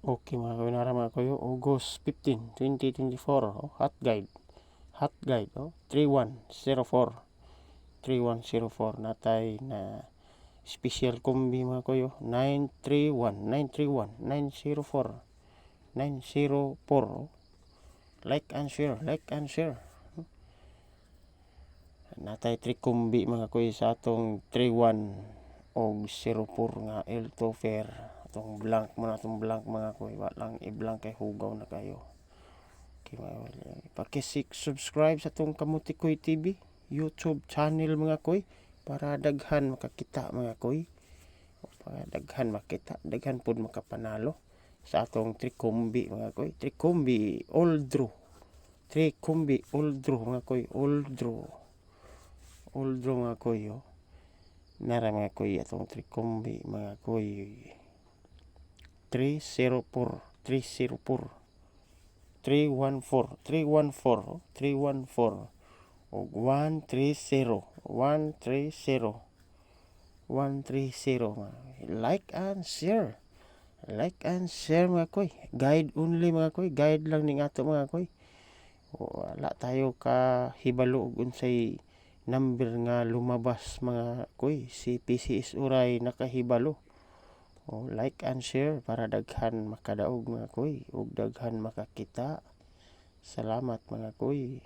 Okay mga kuy, nara mga kuy, August 15, 2024, hot guide. Hot guide, 3104. 3104 natay na special combi mga kuy, 931, 931, 904, 904. Like and share, like and share. Natay 3 combi mga kuy sa atong 31 og 04 nga Elto Fair. Atong blank mo na atong blank mga kuy, wa lang i-blank kay hugaw na kayo. Okay, paki-subscribe sa atong Kamuti Koy TV YouTube channel mga kuy para daghan makakita mga kuy. Para daghan makita, daghan pud makapanalo sa atong trikombi mga kuy. Trikombi all draw. Trikombi all draw mga kuy, all draw. All draw mga kuy. Nara mga kuy atong trikombi mga kuy. 304, 304, 314, 314, 314, og 130, 130, 130. Like and share. Like and share mga koy. Guide only mga koy. Guide lang ning ato mga koy. Wala tayo ka hibalo og unsay number nga lumabas mga koy. Si PCS Uray nakahibalo. Like and share para daghan makadaog mga koy ug daghan makakita. Salamat mga koy.